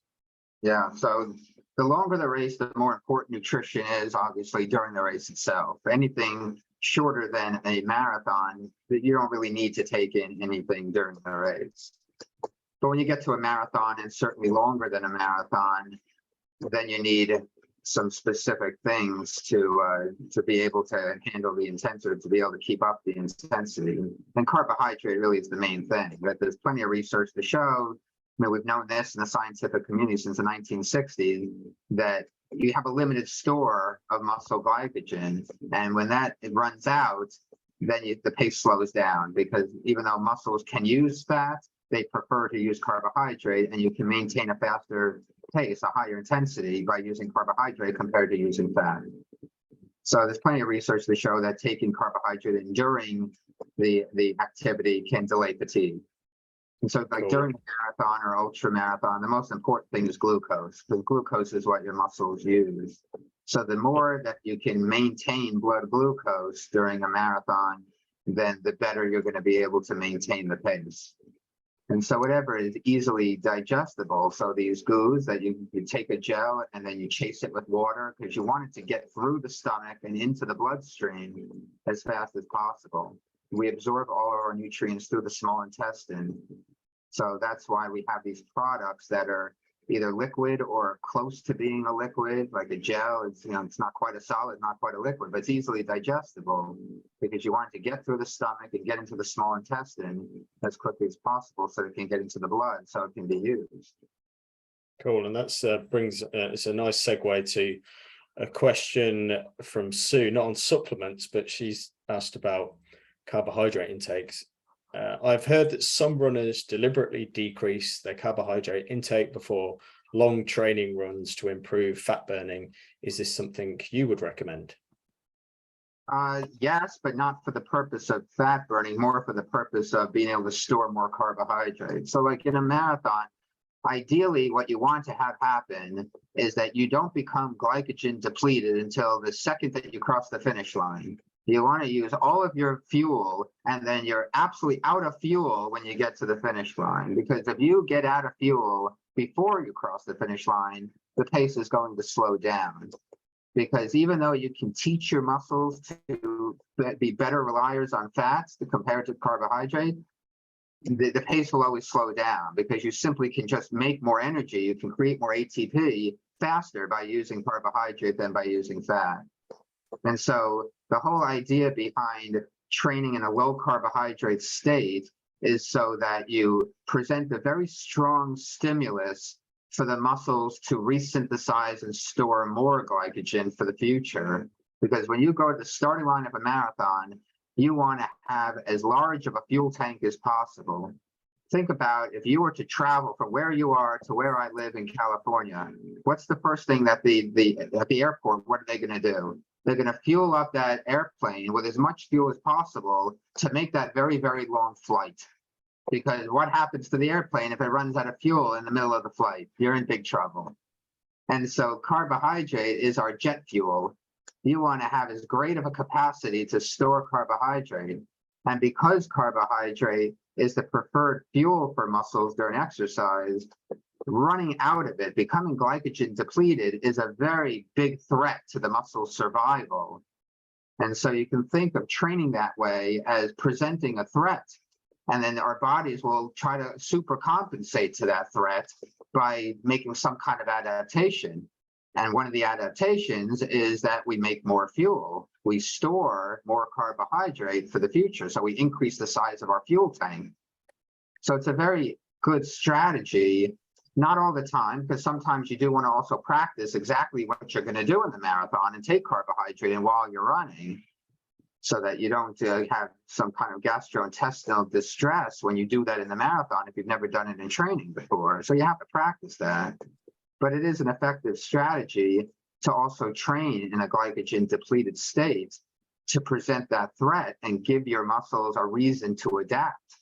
Yeah, so the longer the race, the more important nutrition is obviously during the race itself. Anything shorter than a marathon, you don't really need to take in anything during the race. But when you get to a marathon, and certainly longer than a marathon, then you need some specific things to be able to handle the intensity, to be able to keep up the intensity. And carbohydrate really is the main thing. But there's plenty of research to show, I mean, we've known this in the scientific community since the 1960s, that you have a limited store of muscle glycogen. And when it runs out, then the pace slows down, because even though muscles can use fat, they prefer to use carbohydrate, and you can maintain a faster pace, a higher intensity, by using carbohydrate compared to using fat. So there's plenty of research to show that taking carbohydrate during the activity can delay fatigue. And so like during a marathon or ultra marathon, the most important thing is glucose, because glucose is what your muscles use. So the more that you can maintain blood glucose during a marathon, then the better you're going to be able to maintain the pace. And so whatever is easily digestible, so these goos that you take a gel and then you chase it with water, because you want it to get through the stomach and into the bloodstream as fast as possible. We absorb all of our nutrients through the small intestine. So that's why we have these products that are either liquid or close to being a liquid, like a gel. It's not quite a solid, not quite a liquid, but it's easily digestible, because you want it to get through the stomach and get into the small intestine as quickly as possible, so it can get into the blood, so it can be used. Cool, and that's it's a nice segue to a question from Sue, not on supplements, but she's asked about carbohydrate intakes. I've heard that some runners deliberately decrease their carbohydrate intake before long training runs to improve fat burning. Is this something you would recommend? Yes, but not for the purpose of fat burning, more for the purpose of being able to store more carbohydrates. So like in a marathon, ideally what you want to have happen is that you don't become glycogen depleted until the second that you cross the finish line. You want to use all of your fuel, and then you're absolutely out of fuel when you get to the finish line. Because if you get out of fuel before you cross the finish line, the pace is going to slow down. Because even though you can teach your muscles to be better reliers on fats compared to carbohydrate, the pace will always slow down, because you simply can just make more energy. You can create more ATP faster by using carbohydrate than by using fat. And so the whole idea behind training in a low carbohydrate state is so that you present a very strong stimulus for the muscles to resynthesize and store more glycogen for the future. Because when you go to the starting line of a marathon, you want to have as large of a fuel tank as possible. Think about if you were to travel from where you are to where I live in California, what's the first thing that at the airport, what are they going to do? They're going to fuel up that airplane with as much fuel as possible to make that very, very long flight. Because what happens to the airplane if it runs out of fuel in the middle of the flight? You're in big trouble. And so carbohydrate is our jet fuel. You want to have as great of a capacity to store carbohydrate. And because carbohydrate is the preferred fuel for muscles during exercise, running out of it, becoming glycogen depleted, is a very big threat to the muscle's survival. And so you can think of training that way as presenting a threat. And then our bodies will try to super compensate to that threat by making some kind of adaptation. And one of the adaptations is that we make more fuel. We store more carbohydrate for the future. So we increase the size of our fuel tank. So it's a very good strategy, not all the time, because sometimes you do want to also practice exactly what you're going to do in the marathon and take carbohydrate in while you're running, so that you don't have some kind of gastrointestinal distress when you do that in the marathon if you've never done it in training before. So you have to practice that. But it is an effective strategy to also train in a glycogen depleted state to present that threat and give your muscles a reason to adapt.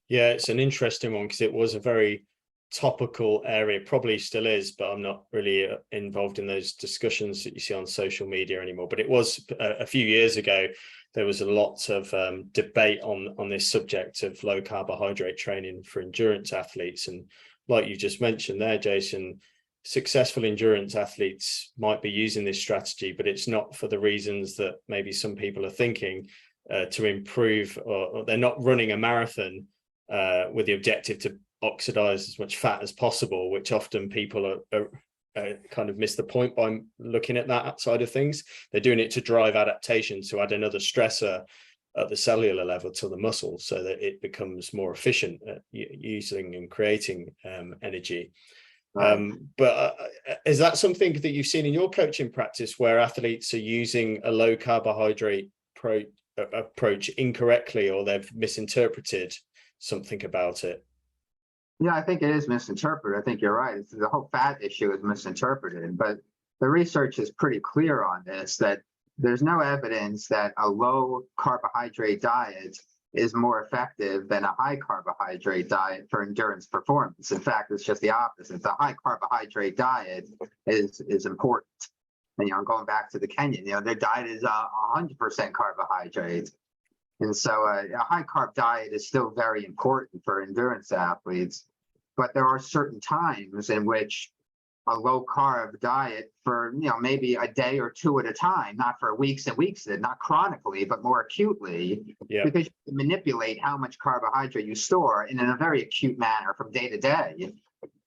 Yeah, it's an interesting one because it was a very topical area, probably still is, but I'm not really involved in those discussions that you see on social media anymore. But it was a few years ago. There was a lot of debate on this subject of low carbohydrate training for endurance athletes. And like you just mentioned there, Jason, successful endurance athletes might be using this strategy, but it's not for the reasons that maybe some people are thinking, to improve, or they're not running a marathon with the objective to oxidize as much fat as possible, which often people are kind of miss the point by looking at that side of things. They're doing it to drive adaptation, to add another stressor at the cellular level to the muscle so that it becomes more efficient at using and creating energy. Right. But is that something that you've seen in your coaching practice where athletes are using a low carbohydrate approach incorrectly, or they've misinterpreted something about it? Yeah, I think it is misinterpreted. I think you're right. The whole fat issue is misinterpreted, but the research is pretty clear on this, that there's no evidence that a low carbohydrate diet is more effective than a high carbohydrate diet for endurance performance. In fact, it's just the opposite. The high carbohydrate diet is important. And, going back to the Kenyan, their diet is 100% carbohydrate. And so a high carb diet is still very important for endurance athletes, but there are certain times in which a low carb diet for, maybe a day or two at a time, not for weeks and weeks, not chronically, but more acutely, because you can manipulate how much carbohydrate you store in a very acute manner from day to day.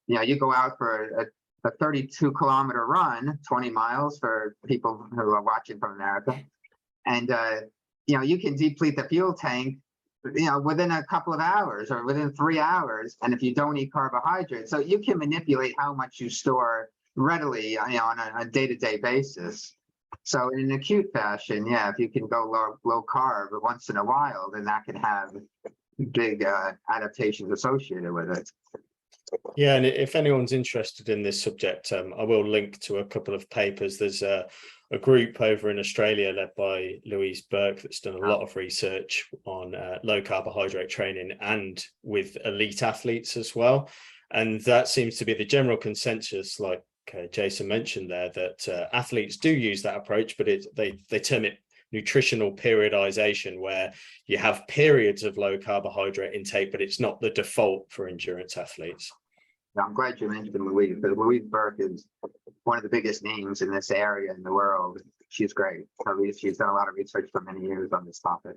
You go out for a 32-kilometer run, 20 miles for people who are watching from America, and you can deplete the fuel tank, within a couple of hours or within 3 hours. And if you don't eat carbohydrates, so you can manipulate how much you store readily, on a day-to-day basis. So in an acute fashion, if you can go low carb once in a while, then that can have big adaptations associated with it. Yeah, and if anyone's interested in this subject, I will link to a couple of papers. There's a group over in Australia led by Louise Burke that's done a lot of research on low carbohydrate training and with elite athletes as well. And that seems to be the general consensus, like Jason mentioned there, that athletes do use that approach, but they term it nutritional periodization, where you have periods of low carbohydrate intake, but it's not the default for endurance athletes. I'm glad you mentioned Louise, because Louise Burke is one of the biggest names in this area in the world. She's great. She's done a lot of research for many years on this topic.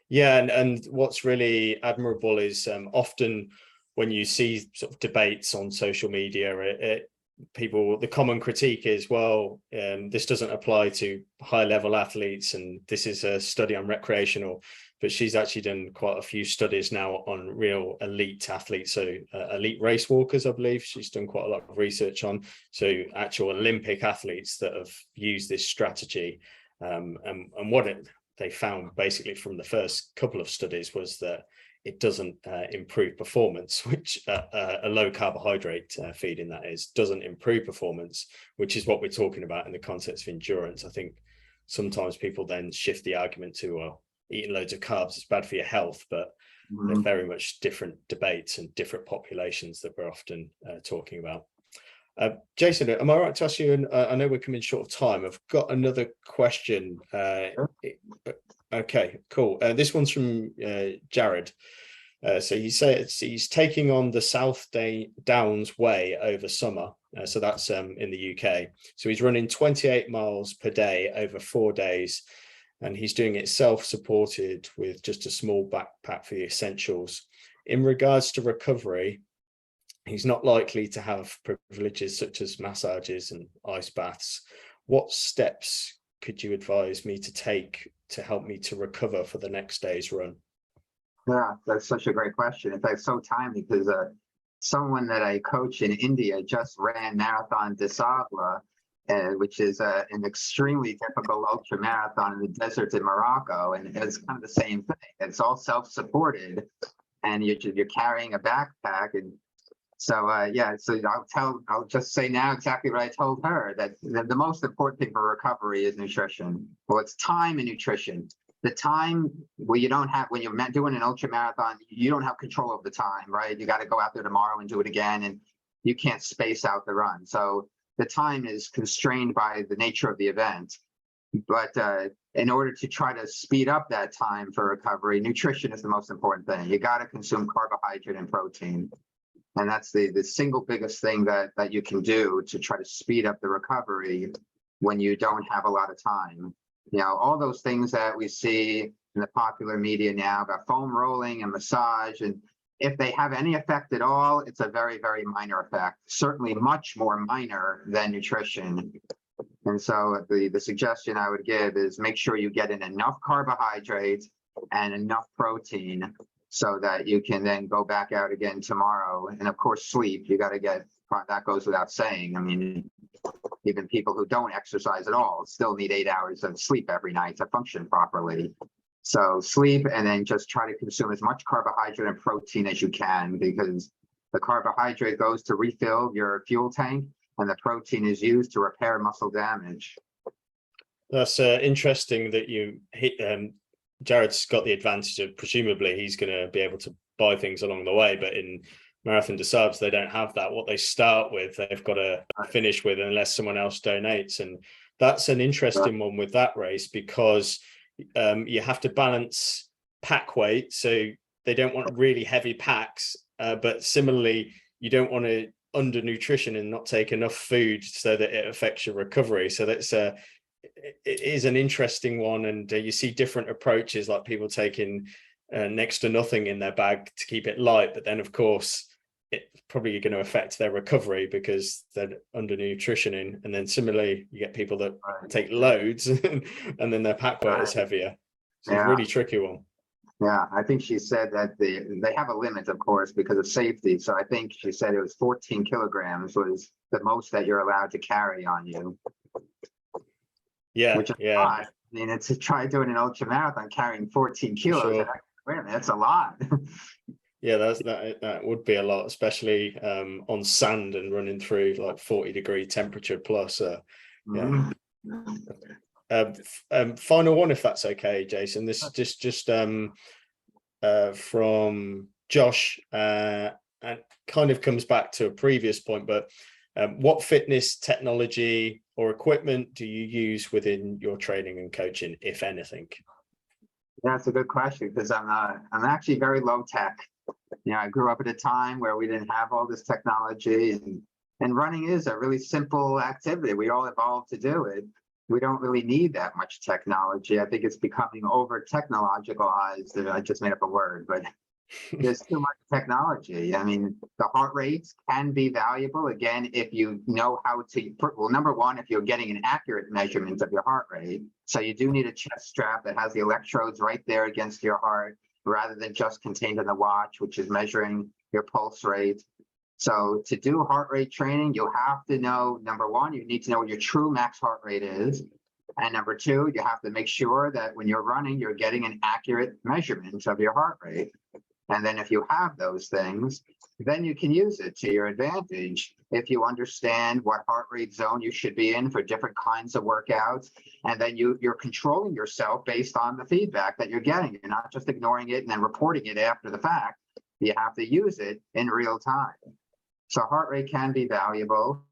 Yeah, and what's really admirable is often when you see sort of debates on social media, the common critique is, well, this doesn't apply to high level athletes, and this is a study on recreational. But she's actually done quite a few studies now on real elite athletes, so elite race walkers, I believe she's done quite a lot of research on, so actual Olympic athletes that have used this strategy. And what they found basically from the first couple of studies was that it doesn't improve performance, which a low carbohydrate feeding, that is, doesn't improve performance, which is what we're talking about in the context of endurance. I think sometimes people then shift the argument to, well, eating loads of carbs is bad for your health, but they're very much different debates and different populations that we're often talking about. Jason, am I right to ask you, and I know we're coming short of time, I've got another question. Okay, cool. This one's from Jared. So he says he's taking on the South Downs Way over summer. So that's in the UK. So he's running 28 miles per day over 4 days. And he's doing it self-supported with just a small backpack for the essentials. In regards to recovery, he's not likely to have privileges such as massages and ice baths. What steps could you advise me to take to help me to recover for the next day's run? Yeah, that's such a great question. In fact, so timely because someone that I coach in India just ran Marathon des Sables, which is an extremely difficult ultra marathon in the deserts in Morocco, and it's kind of the same thing. It's all self-supported, and you're carrying a backpack, and so yeah. So I'll just say now exactly what I told her, that the most important thing for recovery is nutrition. Well, it's time and nutrition. The time where you don't have, when you're doing an ultra marathon, you don't have control of the time, right? You got to go out there tomorrow and do it again, and you can't space out the run. So the time is constrained by the nature of the event. But in order to try to speed up that time for recovery, nutrition is the most important thing. You got to consume carbohydrate and protein. And that's the single biggest thing that you can do to try to speed up the recovery when you don't have a lot of time. You know, all those things that we see in the popular media now about foam rolling and massage, and if they have any effect at all, it's a very, very minor effect, certainly much more minor than nutrition. And so the suggestion I would give is make sure you get in enough carbohydrates and enough protein so that you can then go back out again tomorrow. And of course, sleep, you got to get, that goes without saying. I mean, even people who don't exercise at all still need 8 hours of sleep every night to function properly. So sleep, and then just try to consume as much carbohydrate and protein as you can, because the carbohydrate goes to refill your fuel tank and the protein is used to repair muscle damage. That's interesting that you hit, Jared's got the advantage of presumably he's going to be able to buy things along the way, but in Marathon des Sables, they don't have that. What they start with, they've got to finish with unless someone else donates. And that's an interesting one with that race, because you have to balance pack weight. So they don't want really heavy packs, but similarly, you don't want to under nutrition and not take enough food so that it affects your recovery. So that's it is an interesting one. And you see different approaches, like people taking next to nothing in their bag to keep it light, but then of course it's probably going to affect their recovery because they're under nutritioning. And then similarly, you get people that take loads and then their pack weight is heavier. So it's a really tricky one. Yeah, I think she said that they have a limit, of course, because of safety. So I think she said it was 14 kilograms was the most that you're allowed to carry on you. Yeah, which is a lot. I mean, it's to try doing an ultra marathon carrying 14 kilos. Sure. Wait a minute, that's a lot. Yeah, that would be a lot, especially on sand and running through like 40-degree temperature plus. Yeah. Final one, if that's okay, Jason. This is just from Josh, and kind of comes back to a previous point, but what fitness technology or equipment do you use within your training and coaching, if anything? That's a good question, because I'm actually very low tech. You know, I grew up at a time where we didn't have all this technology, and running is a really simple activity. We all evolved to do it. We don't really need that much technology. I think it's becoming over technologicalized. I just made up a word, but there's too much technology. I mean, the heart rates can be valuable, again, if you know how to, well, number one, if you're getting an accurate measurement of your heart rate. So you do need a chest strap that has the electrodes right there against your heart, rather than just contained in the watch, which is measuring your pulse rate. So to do heart rate training, you have to know, number one, you need to know what your true max heart rate is. And number two, you have to make sure that when you're running, you're getting an accurate measurement of your heart rate. And then if you have those things, then you can use it to your advantage if you understand what heart rate zone you should be in for different kinds of workouts. And then you're controlling yourself based on the feedback that you're getting. You're not just ignoring it and then reporting it after the fact. You have to use it in real time. So heart rate can be valuable.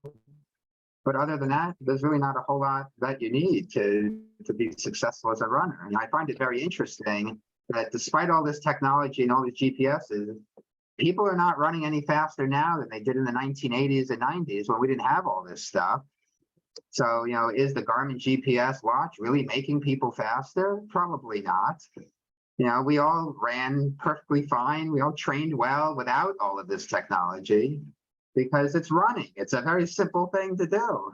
But other than that, there's really not a whole lot that you need to be successful as a runner. And I find it very interesting that despite all this technology and all these GPSs, people are not running any faster now than they did in the 1980s and 90s when we didn't have all this stuff. So, you know, is the Garmin GPS watch really making people faster? Probably not. You know, we all ran perfectly fine. We all trained well without all of this technology. because it's running. It's a very simple thing to do.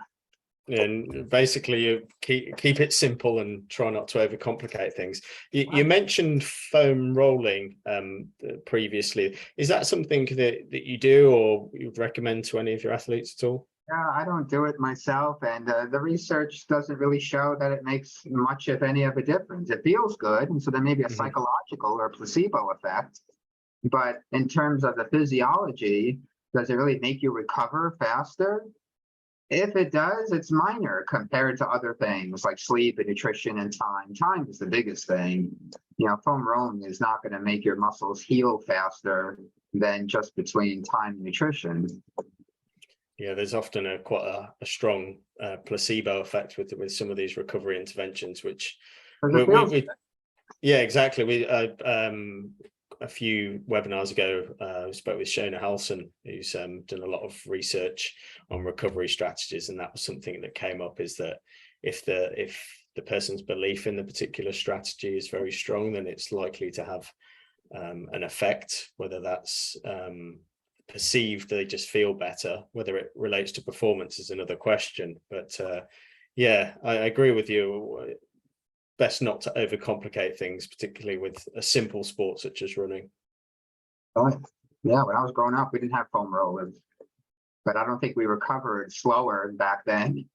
And basically you keep it simple and try not to overcomplicate things. You mentioned foam rolling previously. Is that something that you do or you would recommend to any of your athletes at all? Yeah, I don't do it myself, and the research doesn't really show that it makes much, if any, of a difference. It feels good, and so there may be a psychological or placebo effect, but in terms of the physiology, does it really make you recover faster? If it does, it's minor compared to other things like sleep and nutrition and time. Time is the biggest thing. You know, foam rolling is not going to make your muscles heal faster than just between time and nutrition. Yeah, there's often quite a strong placebo effect with some of these recovery interventions, which yeah, exactly. We a few webinars ago, we spoke with Shona Halson, who's done a lot of research on recovery strategies, and that was something that came up, is that if the person's belief in the particular strategy is very strong, then it's likely to have an effect, whether that's perceived, they just feel better. Whether it relates to performance is another question, but yeah, I agree with you. Best not to overcomplicate things, particularly with a simple sport such as running. Right. Yeah, when I was growing up, we didn't have foam rollers, but I don't think we recovered slower back then.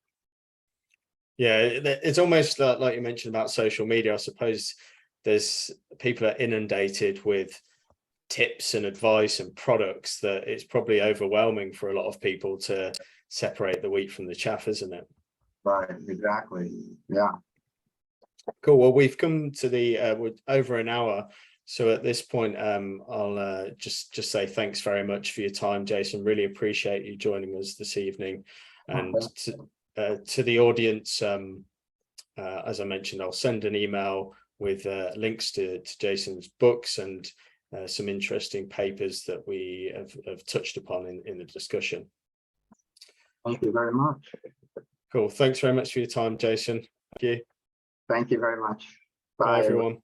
Yeah, it's almost like you mentioned about social media. I suppose people are inundated with tips and advice and products that it's probably overwhelming for a lot of people to separate the wheat from the chaff, isn't it? Right, exactly. Yeah. Cool. Well, we've come to we're over an hour. So at this point, I'll just say thanks very much for your time, Jason. Really appreciate you joining us this evening. And to the audience, as I mentioned, I'll send an email with links to Jason's books and some interesting papers that we have touched upon in the discussion. Thank you very much. Cool. Thanks very much for your time, Jason. Thank you. Thank you very much. Bye everyone.